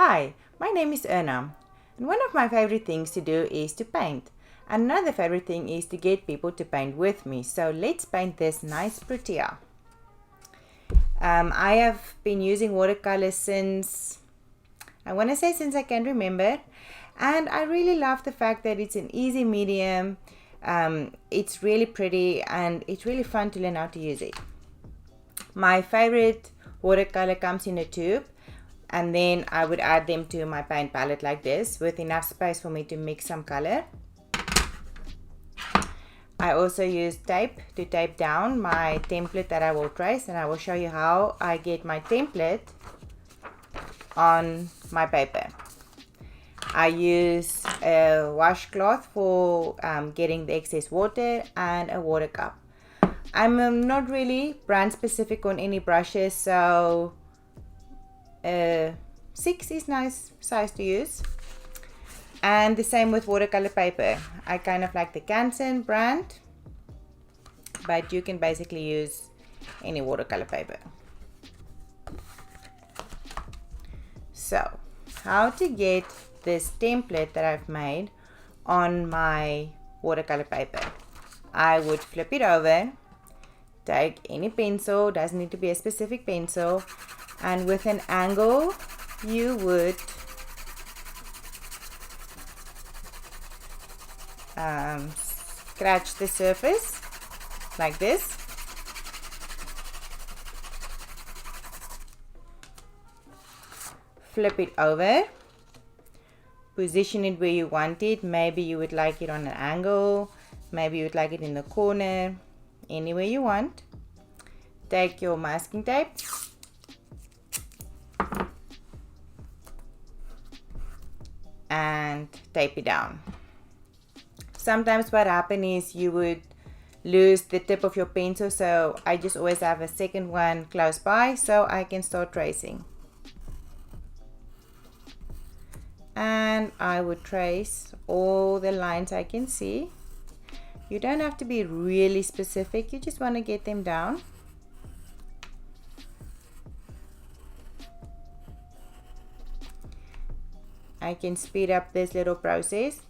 Hi, my name is Erna, and one of my favorite things to do is to paint. Another favorite thing is to get people to paint with me, so let's paint this nice Protea. I have been using watercolors since I can remember, and I really love the fact that it's an easy medium. It's really pretty and it's really fun to learn how to use it. My favorite watercolor comes in a tube, and then I would add them to my paint palette like this with enough space for me to mix some color. I also use tape to tape down my template that I will trace, and I will show you how I get my template on my paper. I use a washcloth for getting the excess water and a water cup. I'm not really brand specific on any brushes, so 6 is nice size to use. And the same with watercolor paper. I kind of like the Canson brand, but you can basically use any watercolor paper. So, how to get this template that I've made on my watercolor paper? I would flip it over, take any pencil, doesn't need to be a specific pencil, and with an angle you would scratch the surface like this. Flip it over, position it where you want it. Maybe you would like it on an angle, maybe you would like it in the corner, anywhere you want. Take your masking tape and tape it down. Sometimes what happens is you would lose the tip of your pencil, so I just always have a second one close by so I can start tracing. And I would trace all the lines I can see. You don't have to be really specific, you just want to get them down. I can speed up this little process.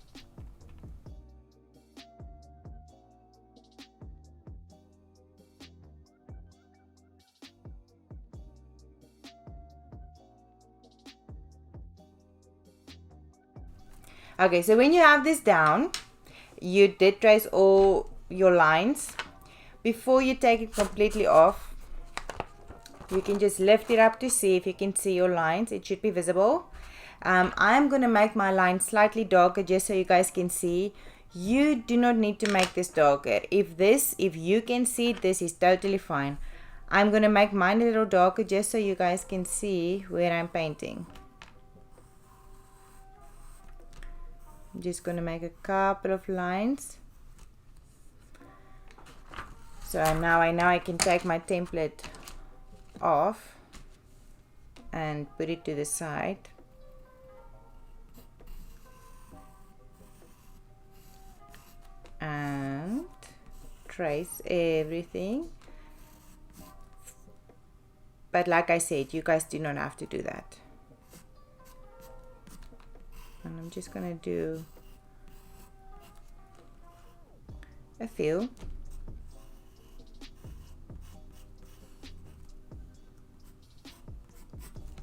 Okay, so when you have this down, you did trace all your lines. Before you take it completely off, you can just lift it up to see if you can see your lines. It should be visible. I'm going to make my line slightly darker just so you guys can see. You do not need to make this darker. If you can see it, this is totally fine. I'm going to make mine a little darker just so you guys can see where I'm painting. I'm just going to make a couple of lines. So now I know I can take my template off and put it to the side. And trace everything. But like I said, you guys do not have to do that. And I'm just going to do a few.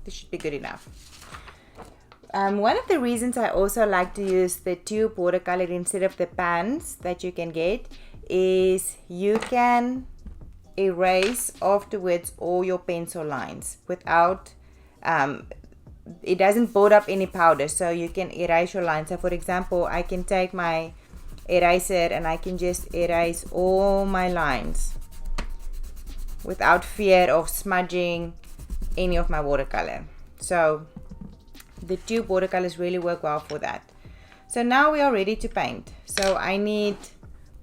This should be good enough. One of the reasons I also like to use the tube watercolor instead of the pans that you can get is you can erase afterwards all your pencil lines without it doesn't build up any powder, so you can erase your lines. So for example, I can take my eraser and I can just erase all my lines without fear of smudging any of my watercolor. So the tube watercolors really work well for that. So now we are ready to paint. So I need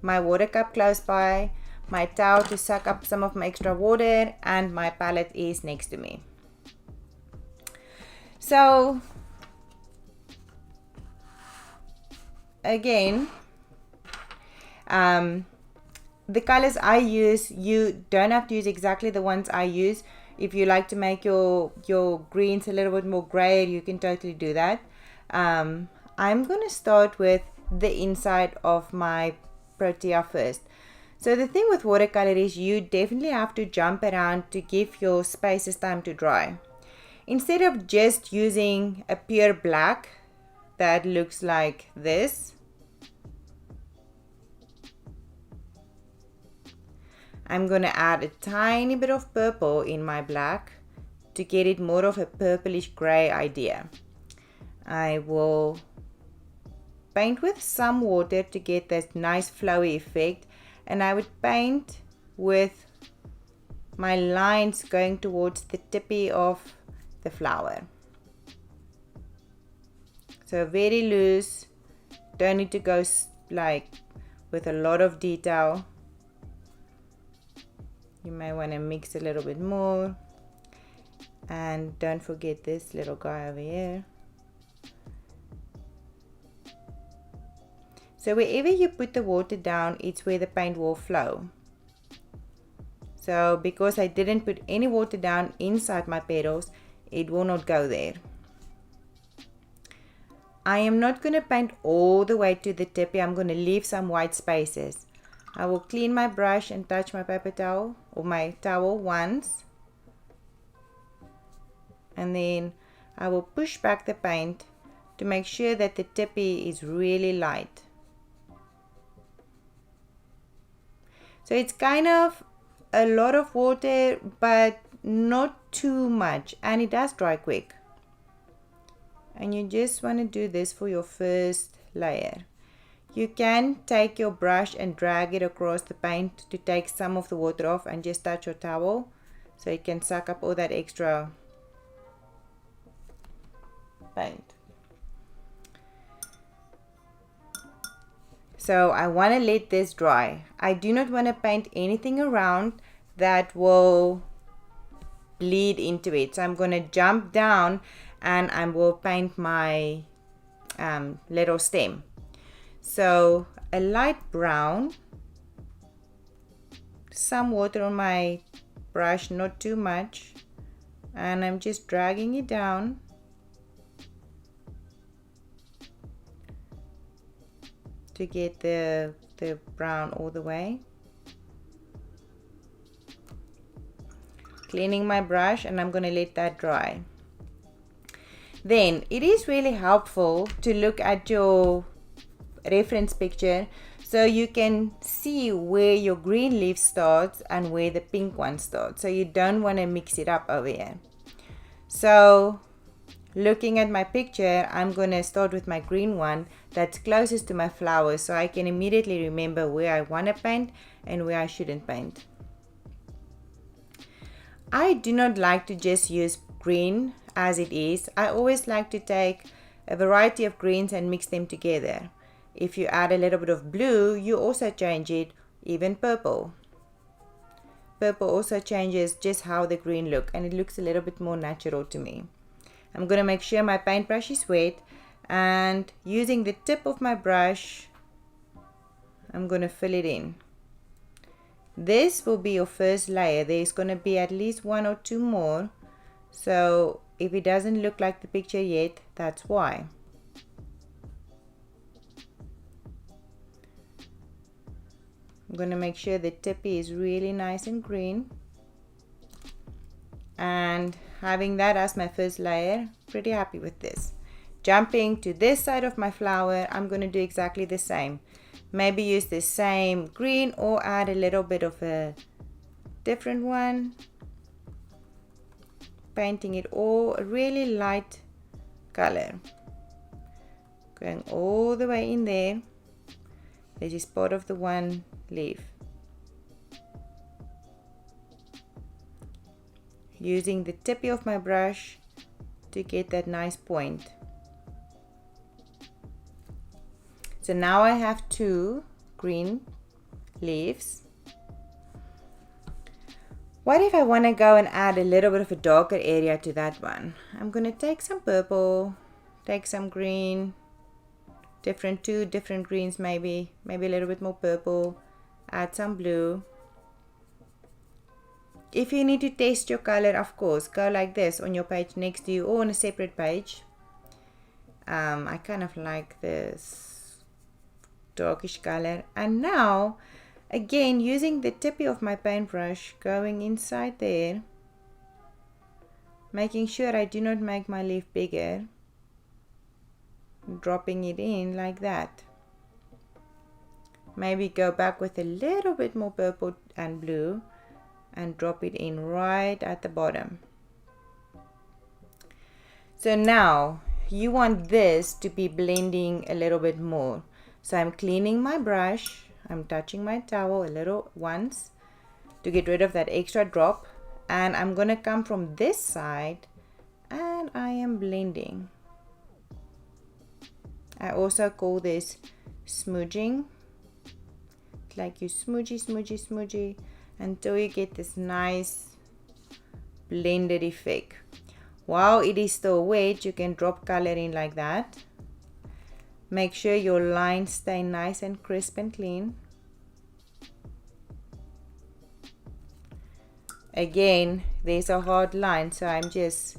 my water cup close by, my towel to suck up some of my extra water, and my palette is next to me. So again, the colors I use, you don't have to use exactly the ones I use. If you like to make your greens a little bit more gray, you can totally do that. I'm going to start with the inside of my Protea first. So the thing with watercolor is you definitely have to jump around to give your spaces time to dry. Instead of just using a pure black that looks like this, I'm going to add a tiny bit of purple in my black to get it more of a purplish gray idea. I will paint with some water to get this nice flowy effect, and I would paint with my lines going towards the tippy of the flower. So very loose, don't need to go like with a lot of detail. You may want to mix a little bit more, and don't forget this little guy over here. So wherever you put the water down, it's where the paint will flow. So because I didn't put any water down inside my petals, it will not go there. I am not going to paint all the way to the tippy. I'm going to leave some white spaces. I will clean my brush and touch my paper towel or my towel once, and then I will push back the paint to make sure that the tippy is really light. So it's kind of a lot of water, but not too much, and it does dry quick. And you just want to do this for your first layer. You can take your brush and drag it across the paint to take some of the water off, and just touch your towel so it can suck up all that extra paint. So I want to let this dry. I do not want to paint anything around that will bleed into it. So I'm going to jump down and I will paint my little stem. So a light brown, some water on my brush, not too much, and I'm just dragging it down. To get the brown all the way. Cleaning my brush, and I'm going to let that dry. Then it is really helpful to look at your reference picture so you can see where your green leaf starts and where the pink one starts. So you don't want to mix it up over here. So looking at my picture, I'm going to start with my green one that's closest to my flower, so I can immediately remember where I want to paint and where I shouldn't paint. I do not like to just use green as it is. I always like to take a variety of greens and mix them together. If you add a little bit of blue, you also change it, even purple. Purple also changes just how the green look, and it looks a little bit more natural to me. I'm going to make sure my paintbrush is wet, and using the tip of my brush, I'm going to fill it in. This will be your first layer. There's going to be at least one or two more. So if it doesn't look like the picture yet, that's why. I'm going to make sure the tippy is really nice and green. And having that as my first layer, pretty happy with this. Jumping to this side of my flower, I'm going to do exactly the same. Maybe use the same green or add a little bit of a different one. Painting it all a really light color. Going all the way in there. This is part of the one leaf. Using the tippy of my brush to get that nice point. So now I have two green leaves. What if I want to go and add a little bit of a darker area to that one? I'm going to take some purple, take some green, two different greens maybe a little bit more purple, add some blue. If you need to test your color, of course, go like this on your page next to you or on a separate page. I kind of like this darkish color. And now, again, using the tippy of my paintbrush, going inside there, making sure I do not make my leaf bigger, dropping it in like that. Maybe go back with a little bit more purple and blue and drop it in right at the bottom. So now you want this to be blending a little bit more. So I'm cleaning my brush, I'm touching my towel a little once to get rid of that extra drop, and I'm gonna come from this side and I am blending. I also call this smudging. Like you smudgy until you get this nice blended effect. While it is still wet, you can drop color in like that. Make sure your lines stay nice and crisp and clean. Again, there's a hard line, so I'm just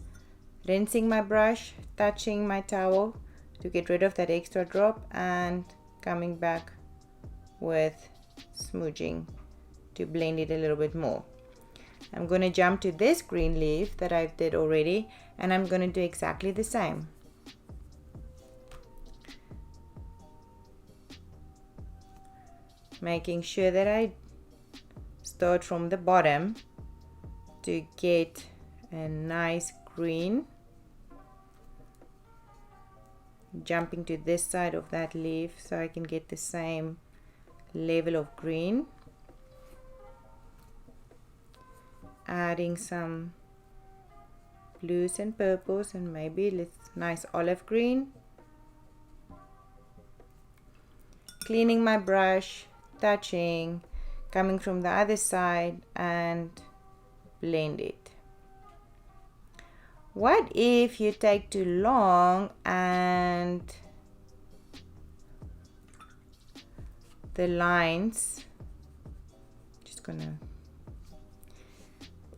rinsing my brush, touching my towel to get rid of that extra drop, and coming back with smudging to blend it a little bit more. I'm going to jump to this green leaf that I did already, and I'm going to do exactly the same. Making sure that I start from the bottom to get a nice green. Jumping to this side of that leaf so I can get the same level of green. Adding some blues and purples and maybe a nice olive green. Cleaning my brush, touching, coming from the other side and blend it. What if you take too long and the lines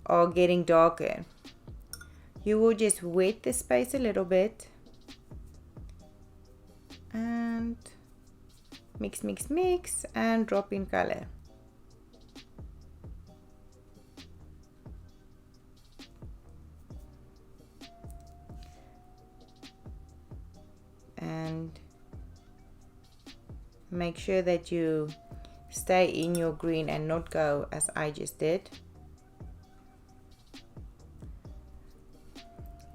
are getting darker? You will just wet the space a little bit and mix and drop in color. And make sure that you stay in your green and not go as I just did.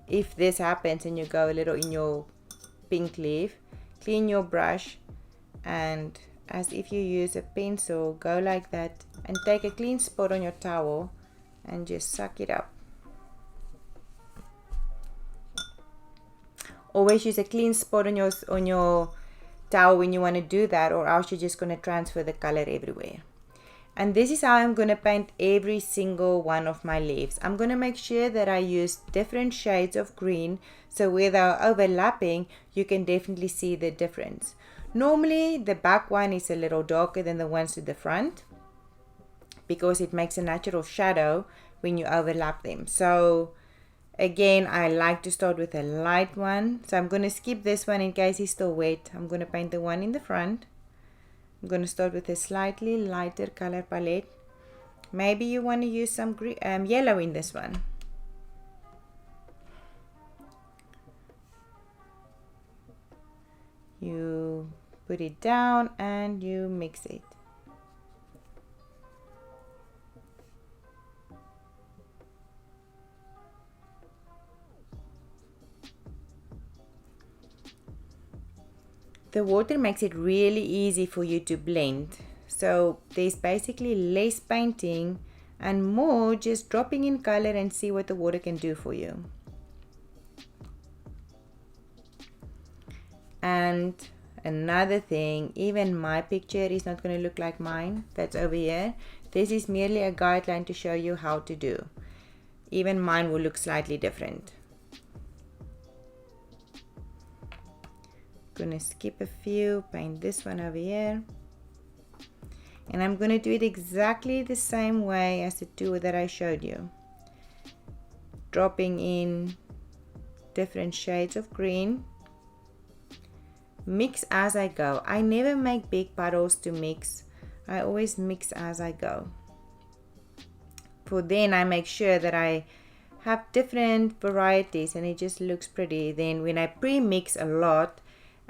If this happens and you go a little in your pink leaf, clean your brush and as if you use a pencil, go like that and take a clean spot on your towel and just suck it up. Always use a clean spot on your towel when you want to do that, or else you're just going to transfer the color everywhere. And this is how I'm going to paint every single one of my leaves. I'm going to make sure that I use different shades of green, so where they're overlapping, you can definitely see the difference. Normally, the back one is a little darker than the ones to the front because it makes a natural shadow when you overlap them. So again, I like to start with a light one. So I'm going to skip this one in case it's still wet. I'm going to paint the one in the front. I'm going to start with a slightly lighter color palette. Maybe you want to use some yellow in this one. You put it down and you mix it. The water makes it really easy for you to blend. So there's basically less painting and more just dropping in color and see what the water can do for you. And another thing, even my picture is not going to look like mine. That's over here. This is merely a guideline to show you how to do. Even mine will look slightly different. Gonna skip a few, paint this one over here. And I'm going to do it exactly the same way as the two that I showed you. Dropping in different shades of green. Mix as I go. I never make big puddles to mix. I always mix as I go. For then I make sure that I have different varieties and it just looks pretty. Then when I pre-mix a lot,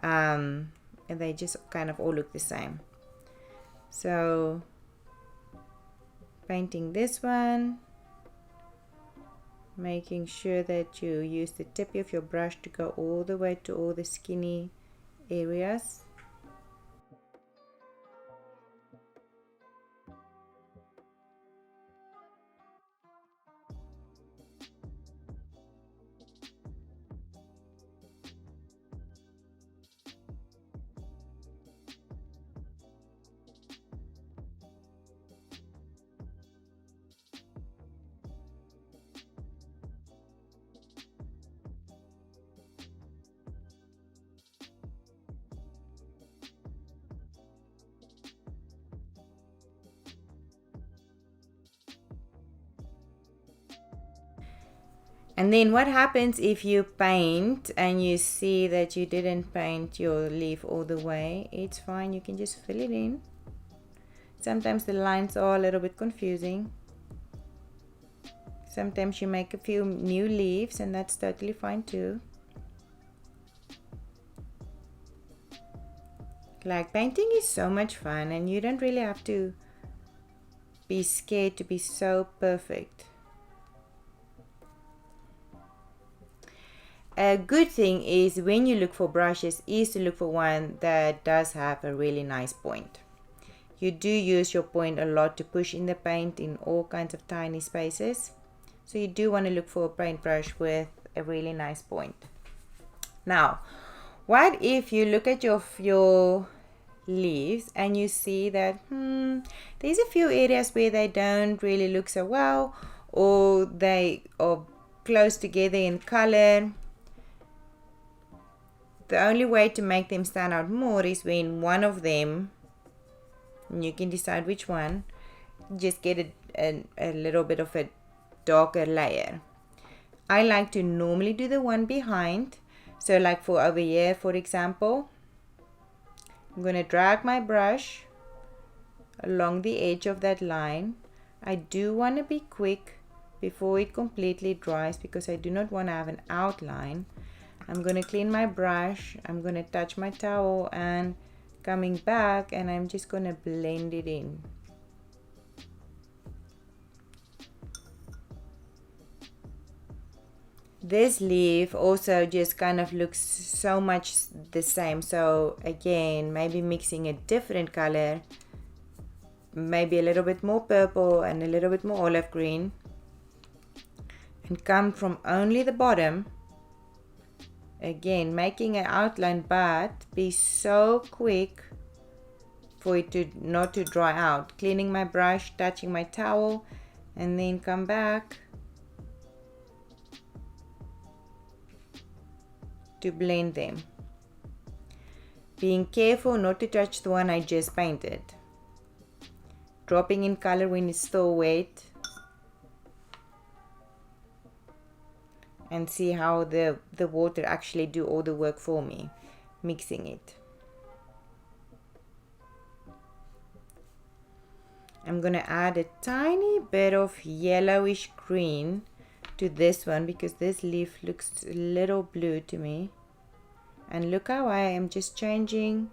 and they just kind of all look the same. So painting this one, making sure that you use the tip of your brush to go all the way to all the skinny areas. And then what happens if you paint and you see that you didn't paint your leaf all the way? It's fine, you can just fill it in. Sometimes the lines are a little bit confusing. Sometimes you make a few new leaves and that's totally fine too. Like, painting is so much fun and you don't really have to be scared to be so perfect. A good thing is when you look for brushes is to look for one that does have a really nice point. You do use your point a lot to push in the paint in all kinds of tiny spaces. So you do want to look for a paintbrush with a really nice point. Now, what if you look at your leaves and you see that there's a few areas where they don't really look so well, or they are close together in color. The only way to make them stand out more is when one of them, and you can decide which one, just get a little bit of a darker layer. I like to normally do the one behind. So like for over here, for example, I'm going to drag my brush along the edge of that line. I do want to be quick before it completely dries because I do not want to have an outline. I'm going to clean my brush, I'm going to touch my towel and coming back, and I'm just going to blend it in. This leaf also just kind of looks so much the same. So again, maybe mixing a different color, maybe a little bit more purple and a little bit more olive green, and come from only the bottom. Again, making an outline, but be so quick for it to not to dry out. Cleaning my brush, touching my towel, and then come back to blend them. Being careful not to touch the one I just painted. Dropping in color when it's still wet. And see how the water actually do all the work for me, mixing it. I'm gonna add a tiny bit of yellowish green to this one because this leaf looks a little blue to me. And look how I am just changing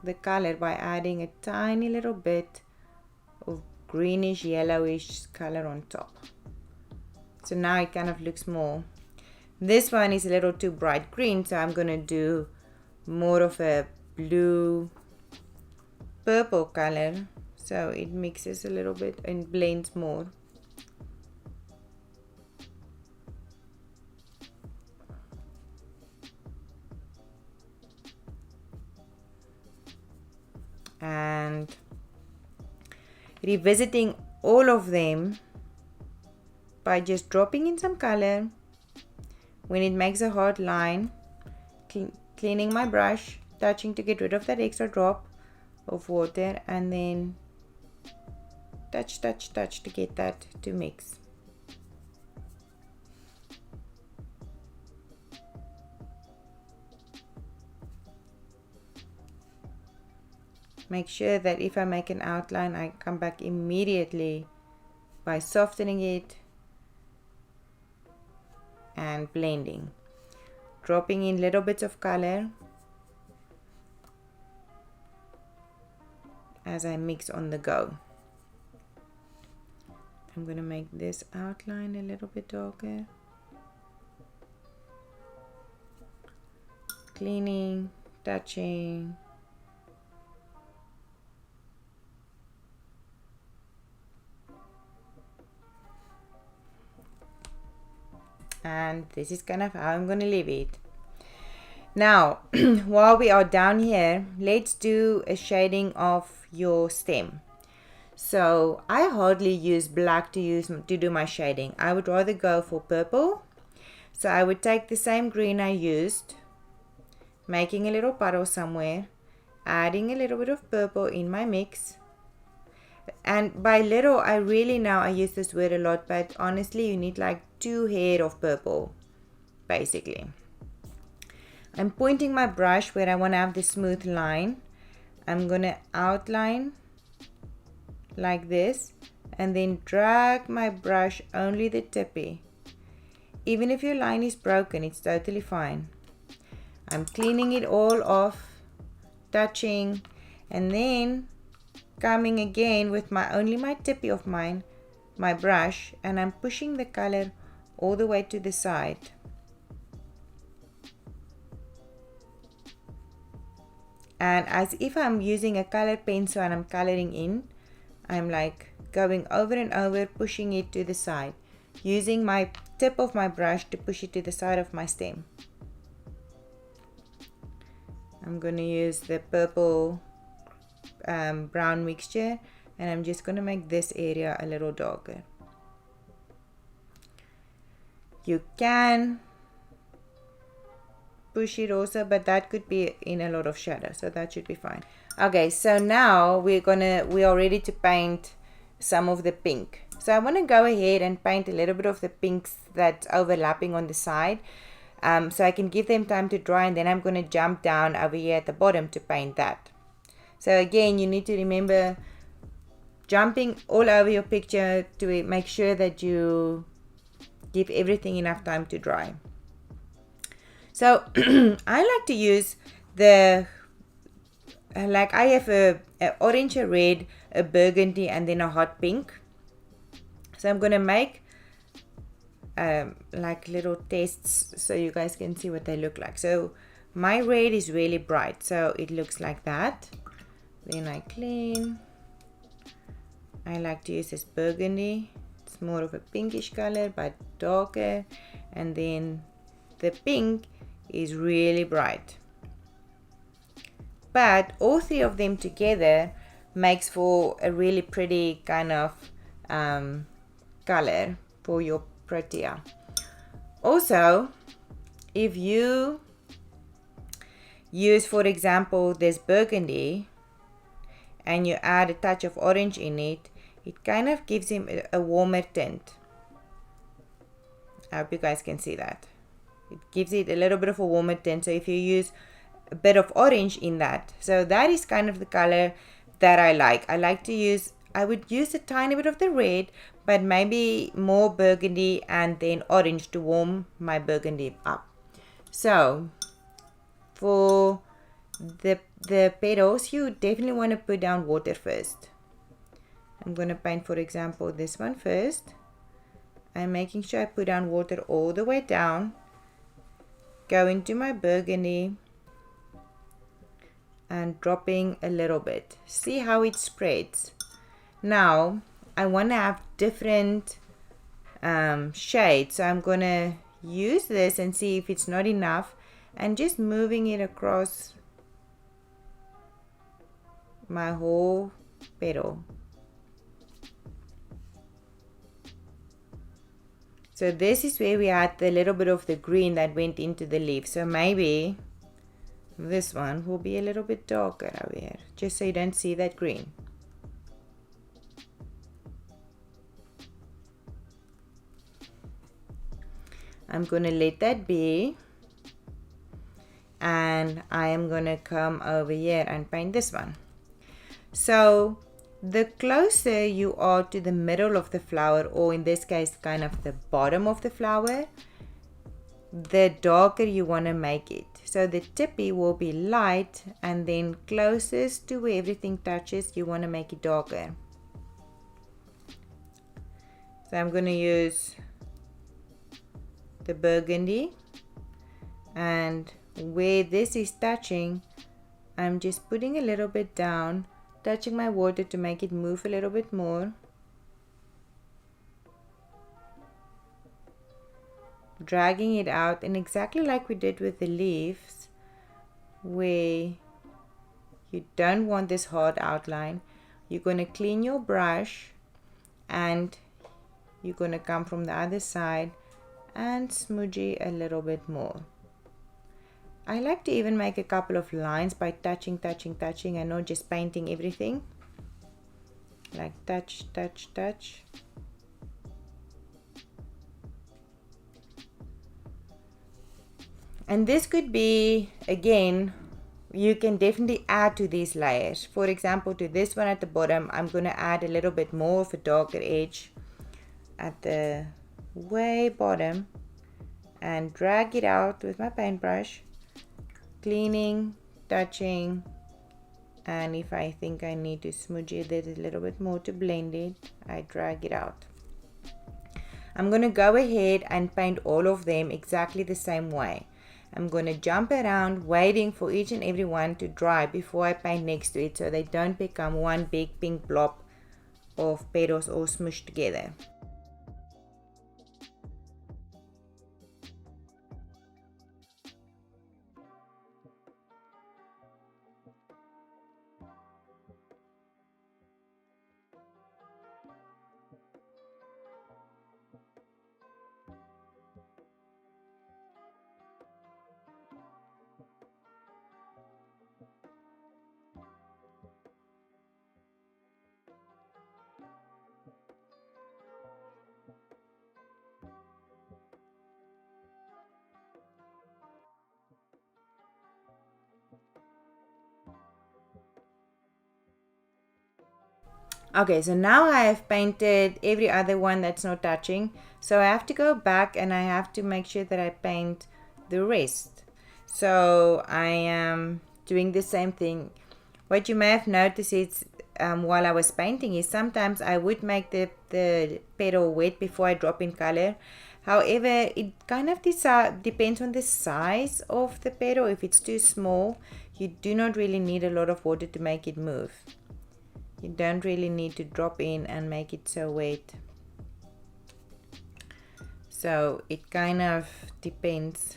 the color by adding a tiny little bit of greenish yellowish color on top. So now it kind of looks more. This one is a little too bright green, so I'm going to do more of a blue purple color. So it mixes a little bit and blends more. And revisiting all of them by just dropping in some color. When it makes a hard line, cleaning my brush, touching to get rid of that extra drop, of water, and then touch to get that to mix. Make sure that if I make an outline, I come back immediately by softening it and blending, dropping in little bits of color as I mix on the go. I'm going to make this outline a little bit darker. Cleaning, touching. And this is kind of how I'm going to leave it. Now, while we are down here, let's do a shading of your stem. So I hardly use black to do my shading. I would rather go for purple. So I would take the same green I used, making a little puddle somewhere, adding a little bit of purple in my mix. And by little, I use this word a lot, but honestly you need like 2 hairs of purple basically. I'm pointing my brush where I want to have the smooth line. I'm going to outline like this and then drag my brush only the tippy. Even if your line is broken, it's totally fine. I'm cleaning it all off, touching, and then coming again with only my tippy of my brush, and I'm pushing the color all the way to the side. And as if I'm using a color pencil and I'm coloring in, I'm like going over and over, pushing it to the side, using my tip of my brush to push it to the side of my stem. I'm going to use the purple brown mixture, and I'm just going to make this area a little darker. You can push it also, but that could be in a lot of shadow, so that should be fine. Okay, so now we are ready to paint some of the pink. So I want to go ahead and paint a little bit of the pinks that's overlapping on the side, so I can give them time to dry, and then I'm going to jump down over here at the bottom to paint that. So again, you need to remember jumping all over your picture to make sure that you give everything enough time to dry. So I like to use I have a orange, a red, a burgundy, and then a hot pink. So I'm going to make like little tests so you guys can see what they look like. So my red is really bright, so it looks like that. Then I clean. I like to use this burgundy. It's more of a pinkish color but darker, and then the pink is really bright. But all 3 of them together makes for a really pretty kind of color for your Protea. Also, if you use, for example, this burgundy and you add a touch of orange in it, it kind of gives him a warmer tint. I hope you guys can see that. It gives it a little bit of a warmer tint. So if you use a bit of orange in that, so that is kind of the color that I like. I would use a tiny bit of the red, but maybe more burgundy and then orange to warm my burgundy up. So for the petals, you definitely want to put down water first. I'm going to paint, for example, this one first. I'm making sure I put down water all the way down, go into my burgundy and dropping a little bit. See how it spreads. Now I want to have different shades, so I'm going to use this and see if it's not enough, and just moving it across my whole petal. So this is where we had the little bit of the green that went into the leaf. So maybe this one will be a little bit darker over here, just so you don't see that green. I'm gonna let that be, and I am gonna come over here and paint this one. So the closer you are to the middle of the flower, or in this case kind of the bottom of the flower, the darker you want to make it. So the tippy will be light, and then closest to where everything touches you want to make it darker. So I'm going to use the burgundy, and where this is touching I'm just putting a little bit down, touching my water to make it move a little bit more. Dragging it out, and exactly like we did with the leaves, where you don't want this hard outline, you're going to clean your brush and you're going to come from the other side and smudgy a little bit more. I like to even make a couple of lines by touching and not just painting everything. Like touch, touch, touch. And this could be, again, you can definitely add to these layers. For example, to this one at the bottom, I'm going to add a little bit more of a darker edge at the way bottom and drag it out with my paintbrush, cleaning, touching, and if I think I need to smudge it a little bit more to blend it, I drag it out. I'm going to go ahead and paint all of them exactly the same way. I'm going to jump around waiting for each and every one to dry before I paint next to it, so they don't become one big pink blob of petals all smushed together. Okay, so now I have painted every other one that's not touching. So I have to go back and I have to make sure that I paint the rest. So I am doing the same thing. What you may have noticed is while I was painting is sometimes I would make the petal wet before I drop in color. However, it kind of depends on the size of the petal. If it's too small, you do not really need a lot of water to make it move. You don't really need to drop in and make it so wet. So it kind of depends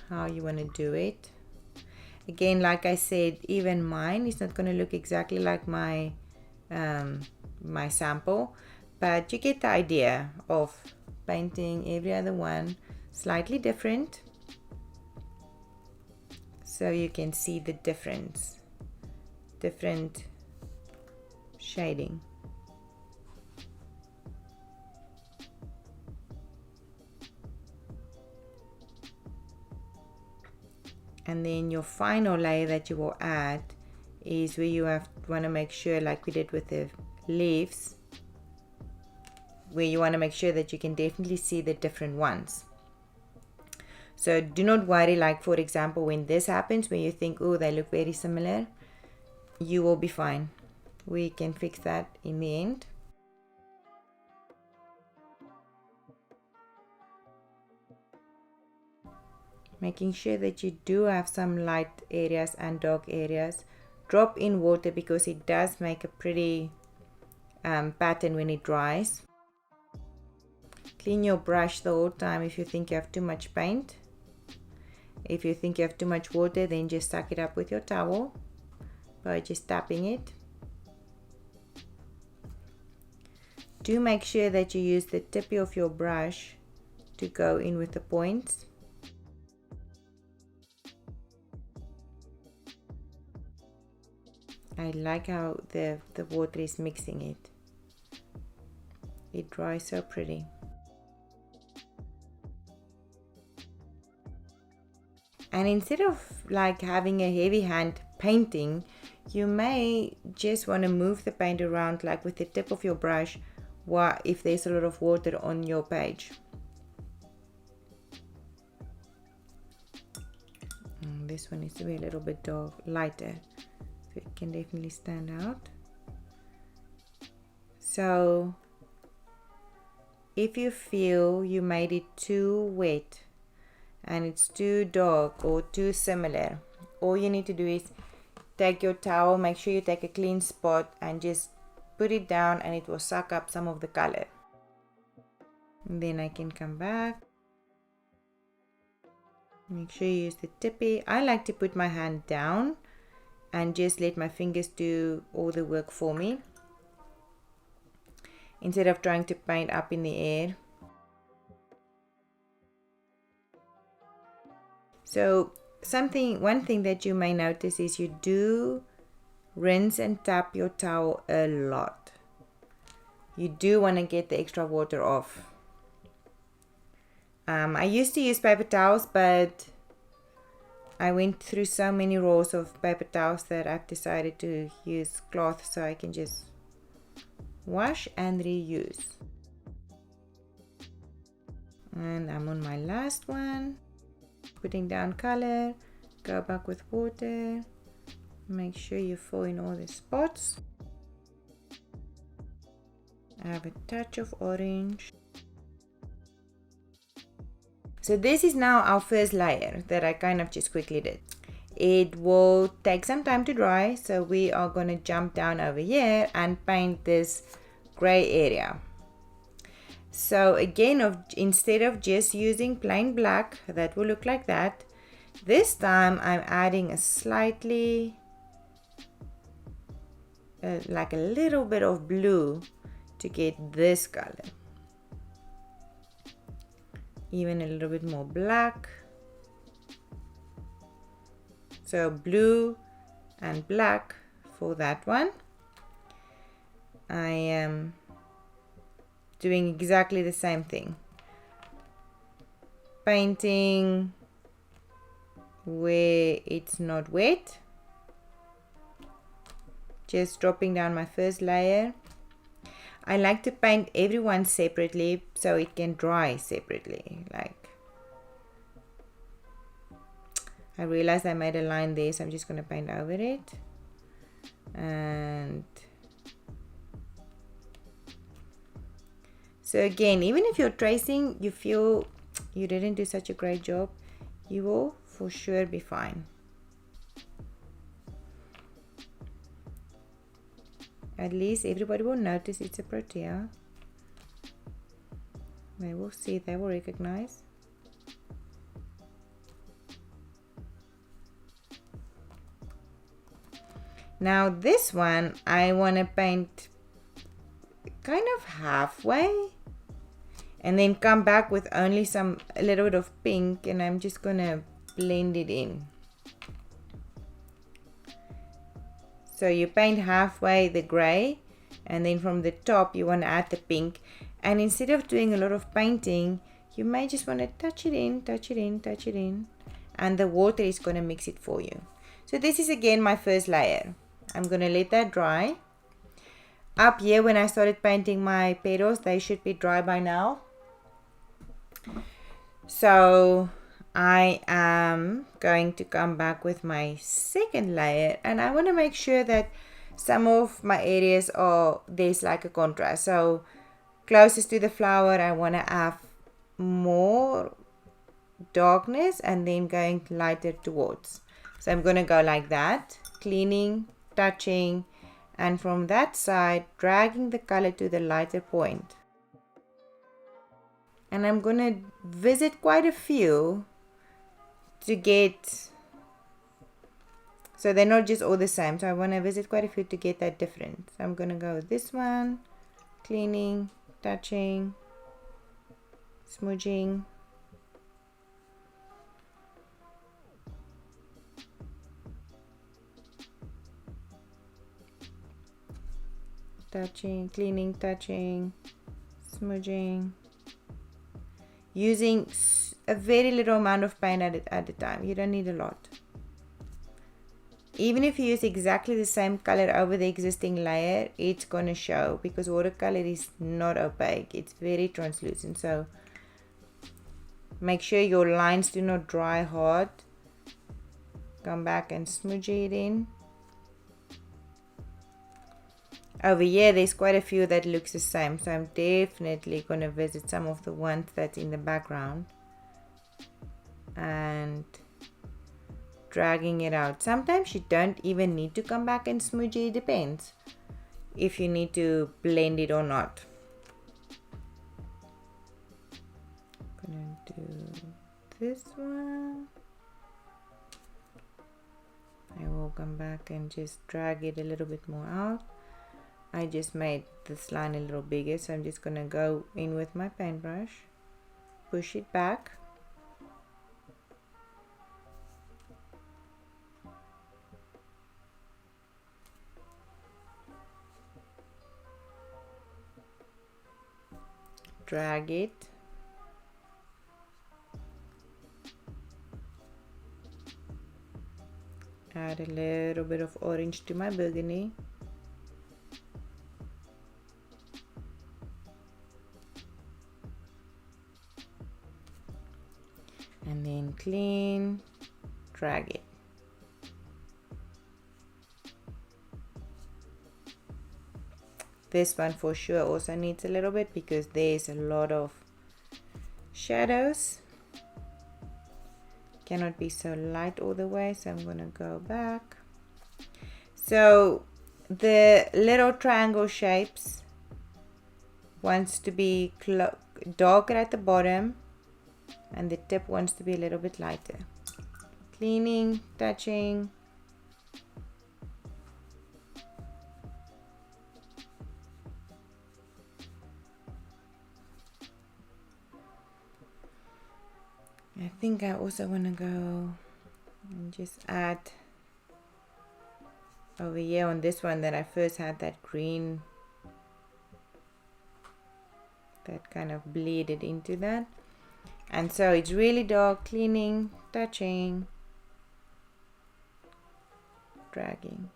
how you want to do it. Again, like I said, even mine is not going to look exactly like my my sample, but you get the idea of painting every other one slightly different, so you can see the different shading. And then your final layer that you will add is where you want to make sure, like we did with the leaves, where you want to make sure that you can definitely see the different ones. So do not worry, like for example, when this happens, where you think, oh, they look very similar, you will be fine. We can fix that in the end. Making sure that you do have some light areas and dark areas. Drop in water because it does make a pretty pattern when it dries. Clean your brush the whole time if you think you have too much paint. If you think you have too much water, then just suck it up with your towel by just tapping it. Do make sure that you use the tip of your brush to go in with the points. I like how the water is mixing it. It dries so pretty. And instead of like having a heavy hand painting, you may just want to move the paint around like with the tip of your brush if there's a lot of water on your page. This one needs to be a little bit lighter, so it can definitely stand out. So if you feel you made it too wet and it's too dark or too similar, all you need to do is take your towel, make sure you take a clean spot and just put it down, and it will suck up some of the color. And then I can come back. Make sure you use the tippy. I like to put my hand down and just let my fingers do all the work for me, instead of trying to paint up in the air. So one thing that you may notice is you do rinse and tap your towel a lot. You do want to get the extra water off. I used to use paper towels, but I went through so many rolls of paper towels that I've decided to use cloth, so I can just wash and reuse. And I'm on my last one, putting down color. Go back with water. Make sure you fill in all the spots. I have a touch of orange. So this is now our first layer that I kind of just quickly did. It will take some time to dry, so we are going to jump down over here and paint this gray area. So again, instead of just using plain black, that will look like that, this time I'm adding a slightly, like a little bit of blue to get this color. Even a little bit more black. So blue and black for that one. I am doing exactly the same thing. Painting where it's not wet. Just dropping down my first layer. I like to paint everyone separately so it can dry separately. Like, I realized I made a line there, so I'm just going to paint over it. And so again, even if you're tracing, you feel you didn't do such a great job, you will for sure be fine. At least everybody will notice it's a Protea. They will see, they will recognize. Now this one, I want to paint kind of halfway and then come back with only a little bit of pink, and I'm just going to blend it in. So you paint halfway the gray, and then from the top you want to add the pink. And instead of doing a lot of painting, you may just want to touch it in, touch it in, touch it in, and the water is going to mix it for you. So this is again my first layer. I'm going to let that dry. Up here, when I started painting my petals, they should be dry by now. So I am going to come back with my second layer, and I want to make sure that some of my areas there's like a contrast. So closest to the flower, I want to have more darkness and then going lighter towards. So I'm going to go like that, cleaning, touching, and from that side dragging the color to the lighter point. And I'm going to visit quite a few to get, so they're not just all the same. So I want to visit quite a few to get that different. So I'm going to go with this one, cleaning, touching, smudging. touching, cleaning, touching, smudging, using a very little amount of paint at a time. You don't need a lot. Even if you use exactly the same color over the existing layer, it's going to show, because watercolor is not opaque. It's very translucent. So make sure your lines do not dry hard. Come back and smudge it in. Over here, there's quite a few that looks the same. So I'm definitely going to visit some of the ones that's in the background. And dragging it out. Sometimes you don't even need to come back and smudge it. It depends if you need to blend it or not. I'm gonna do this one. I will come back and just drag it a little bit more out. I just made this line a little bigger, so I'm just gonna go in with my paintbrush, push it back. Drag it. Add a little bit of orange to my burgundy. And then clean, drag it. This one for sure also needs a little bit because there's a lot of shadows. Cannot be so light all the way, so I'm gonna go back. So the little triangle shapes wants to be darker at the bottom, and the tip wants to be a little bit lighter. Cleaning, touching. I think I also want to go and just add over here on this one that I first had that green that kind of bleeded into that. And so it's really dark, cleaning, touching, dragging.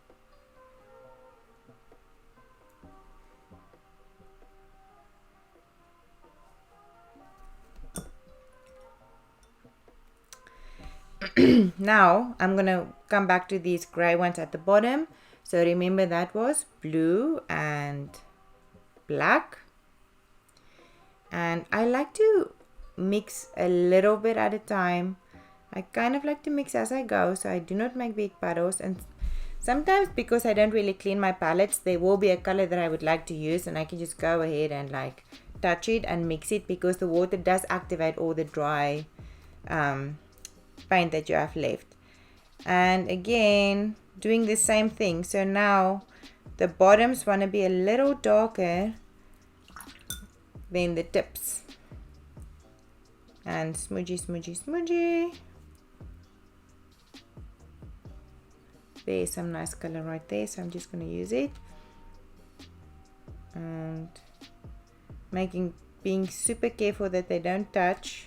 Now I'm gonna come back to these gray ones at the bottom. So remember that was blue and black. And I like to mix a little bit at a time. I kind of like to mix as I go, so I do not make big puddles. And sometimes because I don't really clean my palettes, there will be a color that I would like to use, and I can just go ahead and like touch it and mix it, because the water does activate all the dry paint that you have left. And again, doing the same thing. So now the bottoms want to be a little darker than the tips. And smudgy, smudgy, smudgy. There's some nice color right there, so I'm just going to use it. And being super careful that they don't touch.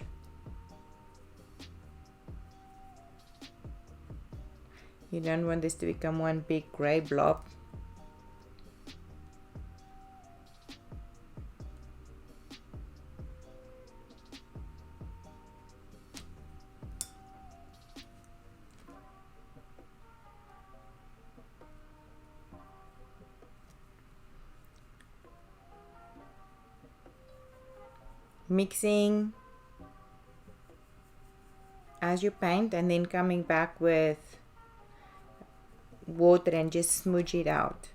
You don't want this to become one big gray blob. Mixing as you paint, and then coming back with water and just smudge it out,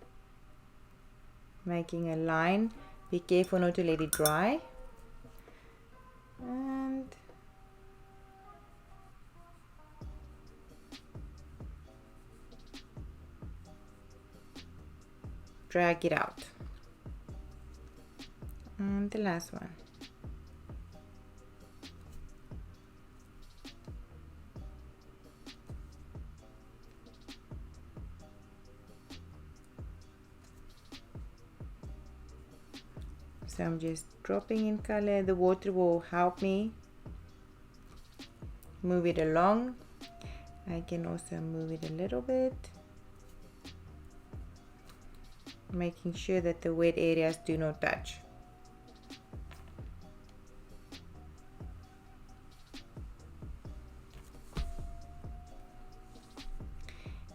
making a line. Be careful not to let it dry, and drag it out. And the last one. So I'm just dropping in color. The water will help me move it along. I can also move it a little bit, making sure that the wet areas do not touch.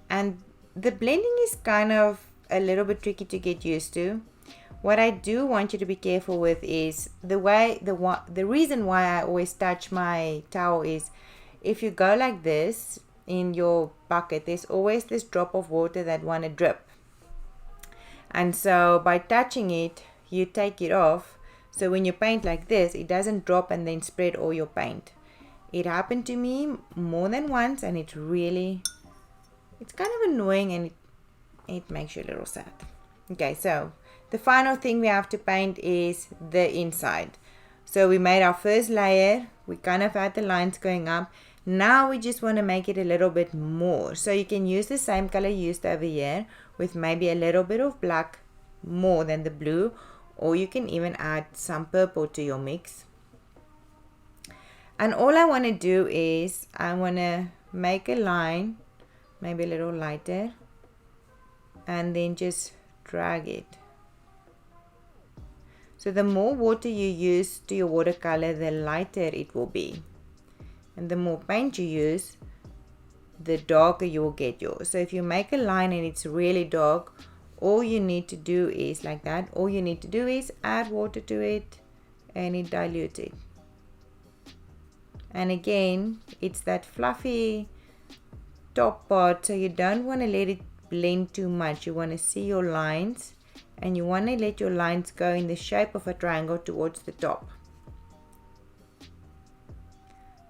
And the blending is kind of a little bit tricky to get used to. What I do want you to be careful with is the reason why I always touch my towel is if you go like this in your bucket, there's always this drop of water that want to drip. And so by touching it, you take it off. So when you paint like this, it doesn't drop and then spread all your paint. It happened to me more than once, and it's kind of annoying, and it makes you a little sad. Okay, so the final thing we have to paint is the inside. So we made our first layer. We kind of had the lines going up. Now we just want to make it a little bit more. So you can use the same color used over here with maybe a little bit of black more than the blue, or you can even add some purple to your mix. And all I want to do is I want to make a line, maybe a little lighter, and then just drag it. So the more water you use to your watercolor, the lighter it will be. And the more paint you use, the darker you will get yours. So if you make a line and it's really dark, all you need to do is like that. All you need to do is add water to it and it dilutes it. And again, it's that fluffy top part, so you don't want to let it blend too much. You want to see your lines, and you want to let your lines go in the shape of a triangle towards the top.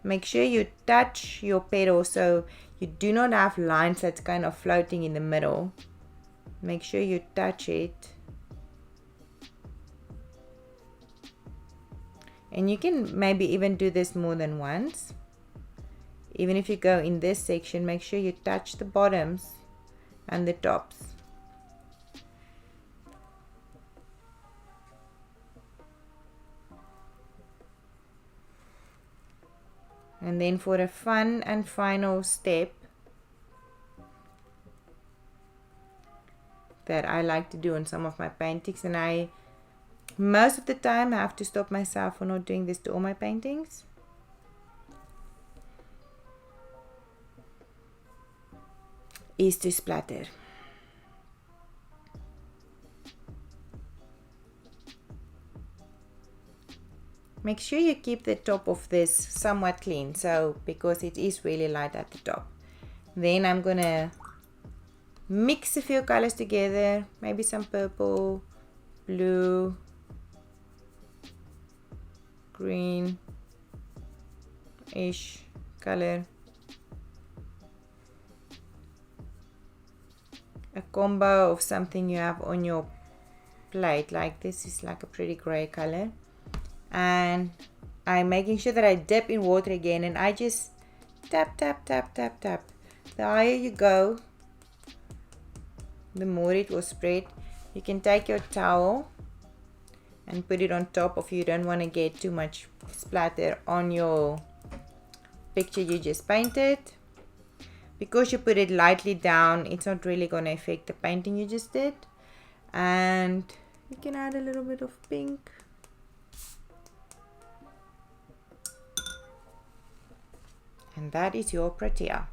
Make sure you touch your petal so you do not have lines that's kind of floating in the middle. Make sure you touch it. And you can maybe even do this more than once. Even if you go in this section, make sure you touch the bottoms and the tops. And then for a fun and final step that I like to do on some of my paintings, and I most of the time I have to stop myself for not doing this to all my paintings. Is to splatter. Make sure you keep the top of this somewhat clean, so because it is really light at the top. Then I'm gonna mix a few colors together, maybe some purple, blue, green-ish color. A combo of something you have on your plate, like this is like a pretty gray color. And I'm making sure that I dip in water again, and I just tap, tap, tap, tap, tap. The higher you go, the more it will spread. You can take your towel and put it on top if you don't want to get too much splatter on your picture you just painted. Because you put it lightly down, it's not really going to affect the painting you just did. And you can add a little bit of pink. And that is your Protea.